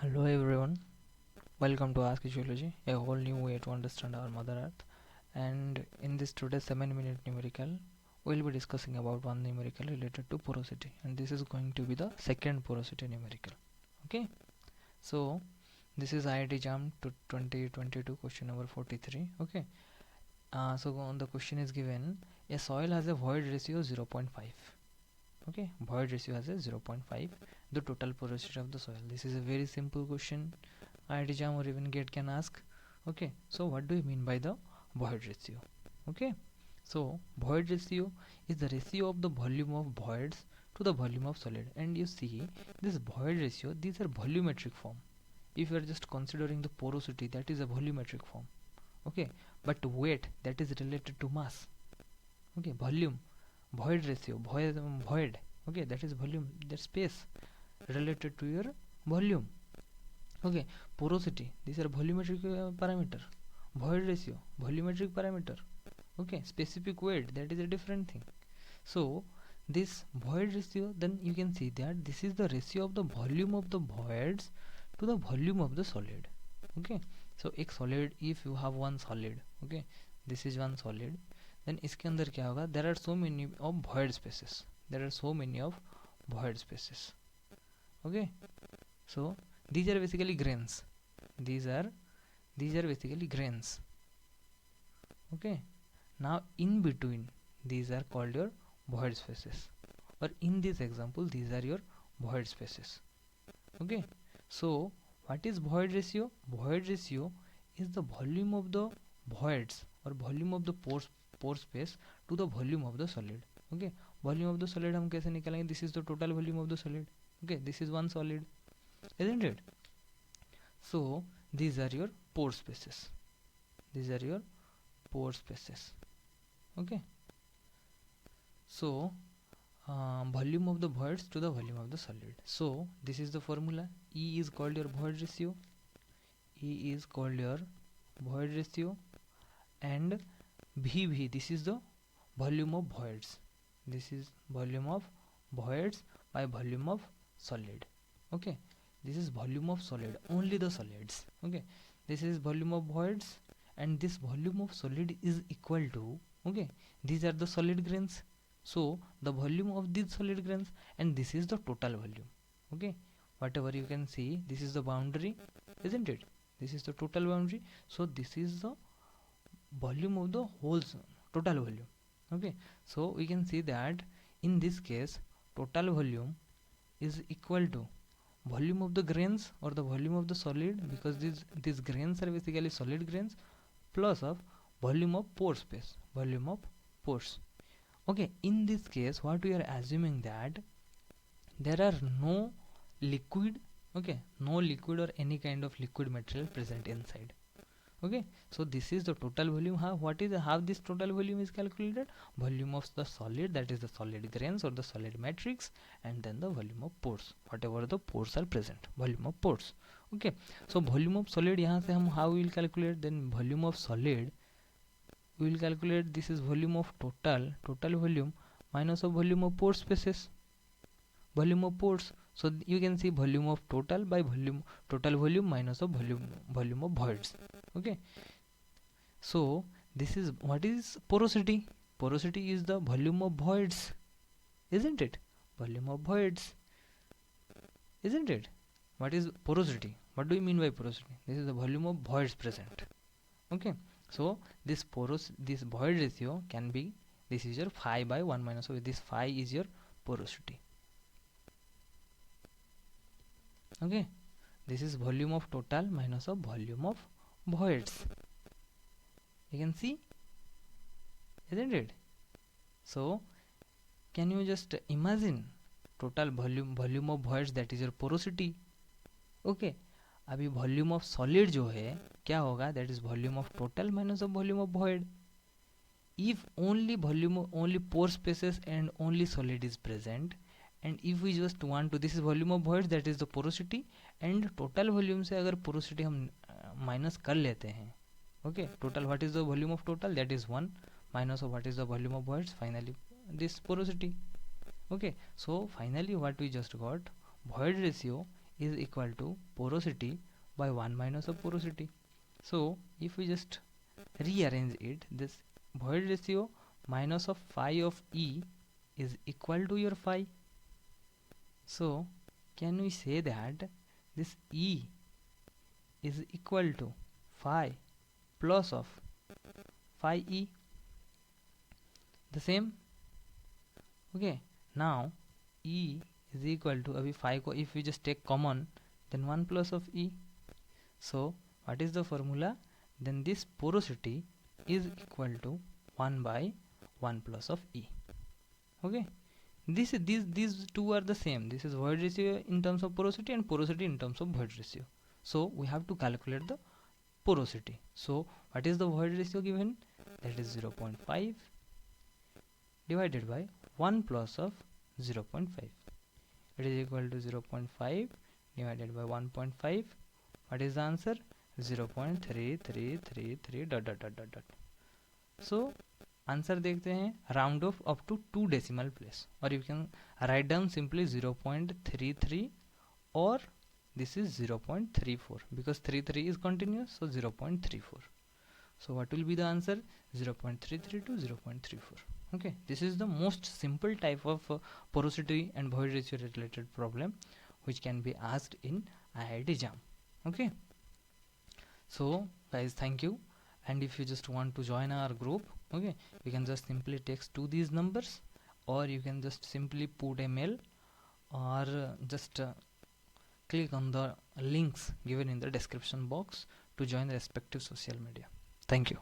Hello everyone, welcome to Ask Geology, a whole new way to understand our Mother Earth. And in this today's 7-minute numerical, we'll be discussing about one numerical related to porosity, and this is going to be the second porosity numerical. Okay, so this is IIT JAM to 2022 question number 43. Okay, the question is given: a soil has a void ratio 0.5. Okay, void ratio has a 0.5, the total porosity of the soil. This is a very simple question IIT JAM or even GATE can ask. Okay, so what do you mean by the void ratio? Okay, so void ratio is the ratio of the volume of voids to the volume of solid, and you see this void ratio, these are volumetric form. If you are just considering the porosity, that is a volumetric form. Okay, but weight, that is related to mass. Okay, volume, void ratio, void, okay, that is volume, that space related to your volume. Okay, porosity, these are volumetric parameter. Void ratio, volumetric parameter. Okay, specific weight, that is a different thing. So this void ratio, then you can see that this is the ratio of the volume of the voids to the volume of the solid. Okay, so एक solid, if you have one solid, okay, this is one solid, then इसके अंदर क्या होगा, there are so many of void spaces, there are so many of void spaces. Okay, so these are basically grains, these are basically grains. Okay, now in between these are called your void spaces, or in this example these are your void spaces. Okay, so what is void ratio? Void ratio is the volume of the voids or volume of the pore space to the volume of the solid. Okay, volume of the solid हम कैसे निकालेंगे? This is the total volume of the solid. Okay, this is one solid, isn't it? So these are your pore spaces, these are your pore spaces. Okay, so volume of the voids to the volume of the solid. So this is the formula. E is called your void ratio, E is called your void ratio, and VV, this is the volume of voids, this is volume of voids by volume of solid. Okay, this is volume of solid, only the solids. Okay, this is volume of voids, and this volume of solid is equal to, okay, these are the solid grains, so the volume of these solid grains, and this is the total volume. Okay, whatever you can see, this is the boundary, isn't it? This is the total boundary, so this is the volume of the whole total volume. Okay, so we can see that in this case total volume is equal to volume of the grains or the volume of the solid, because these grains are basically solid grains, plus of volume of pore space, volume of pores. Okay, in this case what we are assuming that there are no liquid, okay, no liquid or any kind of liquid material present inside. Okay, so this is the total volume. How this total volume is calculated? Volume of the solid, that is the solid grains or the solid matrix, and then the volume of pores, whatever the pores are present, volume of pores. Okay, so volume of solid, यहाँ से हम how we will calculate? Then volume of solid we will calculate, this is volume of total volume minus of volume of pore spaces, volume of pores. So you can see volume of total by volume, total volume minus of volume of voids. Okay, so this is what is porosity. Porosity is the volume of voids, isn't it? Volume of voids, isn't it? What is porosity? What do you mean by porosity? This is the volume of voids present. Okay, so this void ratio can be, this is your phi by 1 minus of this phi is your porosity. Okay, this is volume of total minus of volume of voids. You can see, isn't it? So can you just imagine total volume of voids, that is your porosity. Okay, अभी volume of solid जो है क्या होगा? That is volume of total minus of volume of void. If only only pore spaces and only solid is present, and if we just want to, this is volume of voids, that is the porosity, and total volume से अगर porosity हम minus कर लेते हैं, okay, total, what is the volume of total? That is 1 minus of what is the volume of voids, finally this porosity. Okay, so finally what we just got, void ratio is equal to porosity by 1 minus of porosity. So if we just rearrange it, this void ratio minus of phi of E is equal to your phi. So can we say that this E is equal to phi plus of phi E? The same. Okay, now E is equal to, अभी phi को if we just take common, then 1 plus of E. So what is the formula? Then this porosity is equal to 1 by 1 plus of E. Okay, these two are the same. This is void ratio in terms of porosity and porosity in terms of void ratio. So we have to calculate the porosity. So what is the void ratio given? That is 0.5 divided by 1 plus of 0.5. It is equal to 0.5 divided by 1.5. What is the answer? 0.3333 dot dot dot dot dot. So answer देखते हैं, round off up to 2 decimal place, और you can write down simply 0.33 और this is 0.34 because 33 is continuous, so 0.34. So what will be the answer? 0.33 to 0.34. Okay, this is the most simple type of porosity and void ratio related problem which can be asked in IIT JAM. Okay, so guys, thank you. And if you just want to join our group, okay, you can just simply text to these numbers, or you can just simply put a mail, or just click on the links given in the description box to join the respective social media. Thank you.